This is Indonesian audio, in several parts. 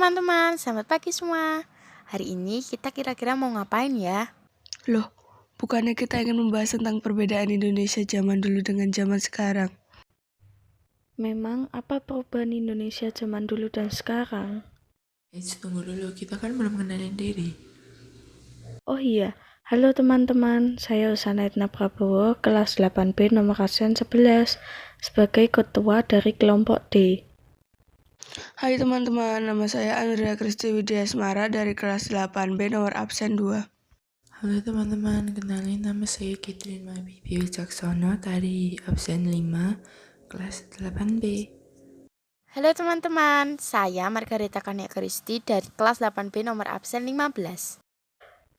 teman-teman, selamat pagi semua. Hari ini kita kira-kira mau ngapain ya? Loh, bukannya kita ingin membahas tentang perbedaan Indonesia zaman dulu dengan zaman sekarang? Memang apa perubahan Indonesia zaman dulu dan sekarang? Tunggu dulu, kita kan belum kenalin diri. Oh iya, halo teman-teman, saya Usanaitna Prabowo, kelas 8B nomor absen 11, sebagai ketua dari kelompok D. Hai teman-teman, nama saya Andrea Kristi Widya Asmara dari kelas 8B nomor absen 2. Halo teman-teman, kenalin nama saya Catherine Mabibi Wicaksono dari absen 5, kelas 8B. Halo teman-teman, saya Margarita Kania Kristi dari kelas 8B nomor absen 15.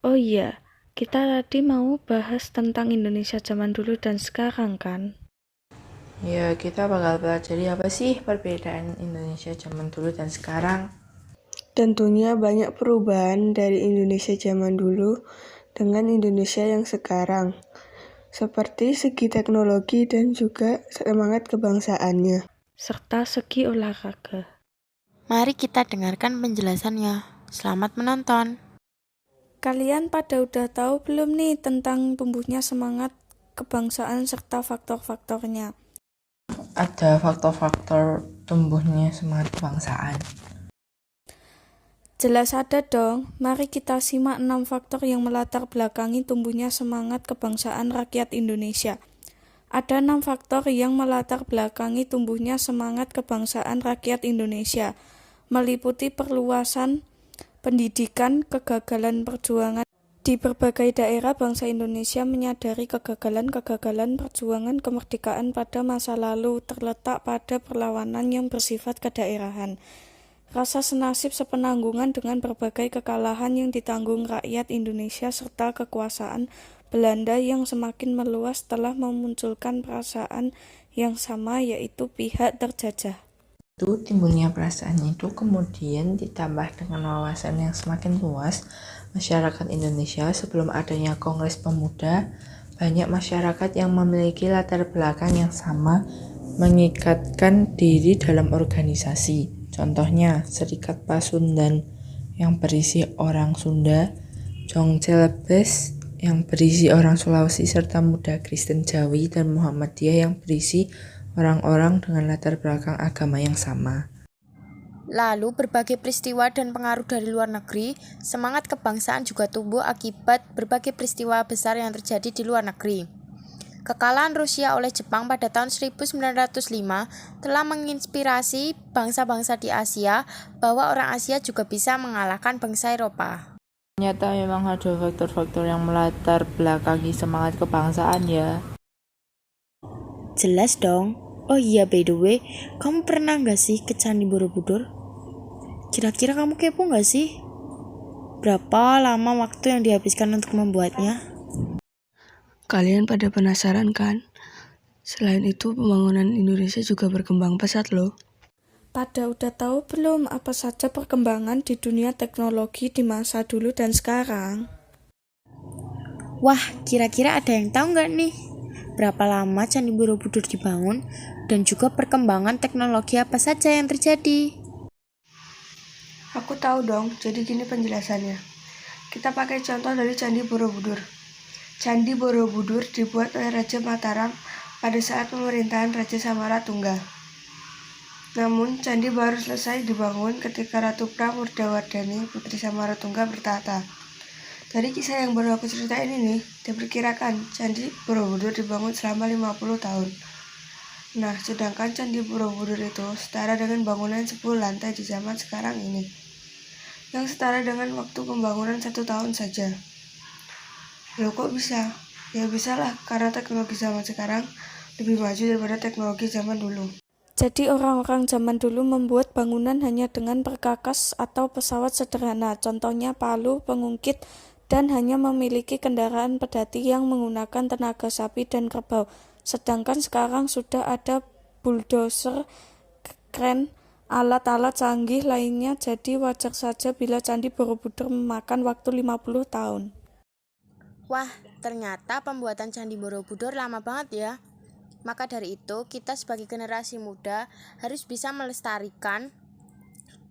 Oh iya, kita tadi mau bahas tentang Indonesia zaman dulu dan sekarang kan? Ya, kita bakal pelajari apa sih perbedaan Indonesia zaman dulu dan sekarang. Tentunya banyak perubahan dari Indonesia zaman dulu dengan Indonesia yang sekarang, seperti segi teknologi dan juga semangat kebangsaannya. Serta segi olahraga. Mari kita dengarkan penjelasannya. Selamat menonton. Kalian pada udah tahu belum nih tentang tumbuhnya semangat kebangsaan serta faktor-faktornya? Ada faktor-faktor tumbuhnya semangat kebangsaan. Jelas ada dong, mari kita simak 6 faktor yang melatar belakangi tumbuhnya semangat kebangsaan rakyat Indonesia. Ada 6 faktor yang melatar belakangi tumbuhnya semangat kebangsaan rakyat Indonesia, meliputi perluasan pendidikan, kegagalan perjuangan. Di berbagai daerah bangsa Indonesia menyadari kegagalan-kegagalan perjuangan kemerdekaan pada masa lalu terletak pada perlawanan yang bersifat kedaerahan. Rasa senasib sepenanggungan dengan berbagai kekalahan yang ditanggung rakyat Indonesia serta kekuasaan Belanda yang semakin meluas telah memunculkan perasaan yang sama, yaitu pihak terjajah. Timbulnya perasaan itu kemudian ditambah dengan wawasan yang semakin luas masyarakat Indonesia sebelum adanya Kongres Pemuda. Banyak masyarakat yang memiliki latar belakang yang sama mengikatkan diri dalam organisasi. Contohnya, Serikat Pasundan yang berisi orang Sunda, Jongcelebes yang berisi orang Sulawesi, serta Muda Kristen Jawi dan Muhammadiyah yang berisi orang-orang dengan latar belakang agama yang sama. Lalu berbagai peristiwa dan pengaruh dari luar negeri, semangat kebangsaan juga tumbuh akibat berbagai peristiwa besar yang terjadi di luar negeri. Kekalahan Rusia oleh Jepang pada tahun 1905 telah menginspirasi bangsa-bangsa di Asia bahwa orang Asia juga bisa mengalahkan bangsa Eropa. Ternyata memang ada faktor-faktor yang melatar belakangi semangat kebangsaan ya. Jelas dong. Oh iya, by the way, kamu pernah gak sih ke Candi Borobudur? Kira-kira kamu kepo gak sih? Berapa lama waktu yang dihabiskan untuk membuatnya? Kalian pada penasaran kan? Selain itu, pembangunan Indonesia juga berkembang pesat loh. Pada udah tahu belum apa saja perkembangan di dunia teknologi di masa dulu dan sekarang? Wah, kira-kira ada yang tahu nggak nih? Berapa lama Candi Borobudur dibangun dan juga perkembangan teknologi apa saja yang terjadi? Aku tahu dong, jadi gini penjelasannya. Kita pakai contoh dari Candi Borobudur. Candi Borobudur dibuat oleh Raja Mataram pada saat pemerintahan Raja Samaratungga. Namun, candi baru selesai dibangun ketika Ratu Pramodawardhani, Putri Samaratungga bertahta. Dari kisah yang baru aku ceritain ini, diperkirakan Candi Borobudur dibangun selama 50 tahun. Nah, sedangkan Candi Borobudur itu setara dengan bangunan 10 lantai di zaman sekarang ini, yang setara dengan waktu pembangunan 1 tahun saja. Loh kok bisa? Ya bisalah, karena teknologi zaman sekarang lebih maju daripada teknologi zaman dulu. Jadi orang-orang zaman dulu membuat bangunan hanya dengan perkakas atau pesawat sederhana, contohnya palu, pengungkit, dan hanya memiliki kendaraan pedati yang menggunakan tenaga sapi dan kerbau. Sedangkan sekarang sudah ada bulldozer, kren, alat-alat canggih lainnya, jadi wajar saja bila Candi Borobudur memakan waktu 50 tahun. Wah, ternyata pembuatan Candi Borobudur lama banget ya. Maka dari itu, kita sebagai generasi muda harus bisa melestarikan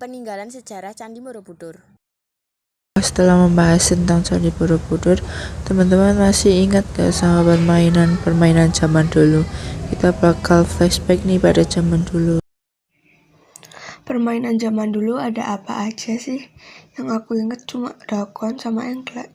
peninggalan sejarah Candi Borobudur. Setelah membahas tentang Candi Borobudur, teman-teman masih ingat gak sama permainan zaman dulu? Kita bakal flashback nih pada zaman dulu. Permainan zaman dulu ada apa aja sih? Yang aku inget cuma dakon sama engklek.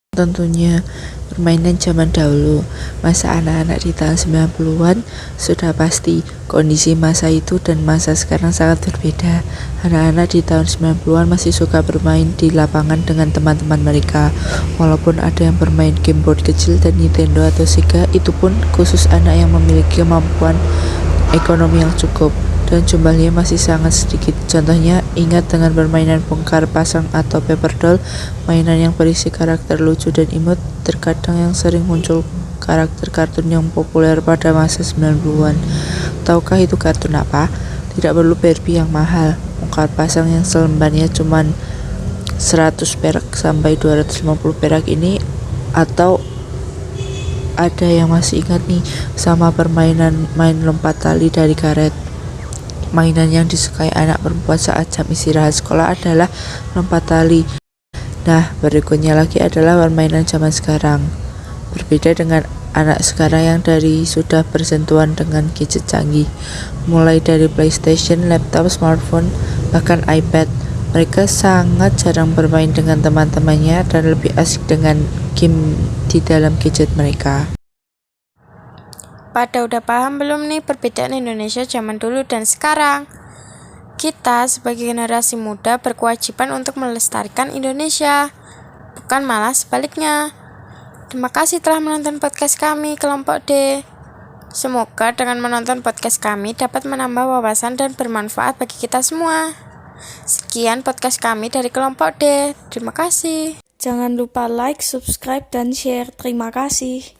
Tentunya permainan zaman dahulu, masa anak-anak di tahun 90-an sudah pasti kondisi masa itu dan masa sekarang sangat berbeda. Anak-anak di tahun 90-an masih suka bermain di lapangan dengan teman-teman mereka. Walaupun ada yang bermain game board kecil dan Nintendo atau Sega, itu pun khusus anak yang memiliki kemampuan ekonomi yang cukup dan jumlahnya masih sangat sedikit. Contohnya, ingat dengan permainan bongkar pasang atau paper doll, mainan yang berisi karakter lucu dan imut, terkadang yang sering muncul karakter kartun yang populer pada masa 90-an. Tahukah itu kartun apa? Tidak perlu Barbie yang mahal, bongkar pasang yang selembarnya cuma 100 perak sampai 250 perak ini, atau ada yang masih ingat nih sama permainan main lompat tali dari karet. Mainan yang disukai anak perempuan saat jam istirahat sekolah adalah lompat tali. Nah, berikutnya lagi adalah permainan zaman sekarang. Berbeda dengan anak sekarang yang sudah bersentuhan dengan gadget canggih, mulai dari PlayStation, laptop, smartphone, bahkan iPad. Mereka sangat jarang bermain dengan teman-temannya dan lebih asik dengan game di dalam gadget mereka. Pada udah paham belum nih perbedaan Indonesia zaman dulu dan sekarang? Kita sebagai generasi muda berkewajiban untuk melestarikan Indonesia, bukan malah sebaliknya. Terima kasih telah menonton podcast kami, Kelompok D. Semoga dengan menonton podcast kami dapat menambah wawasan dan bermanfaat bagi kita semua. Sekian podcast kami dari Kelompok D. Terima kasih. Jangan lupa like, subscribe, dan share. Terima kasih.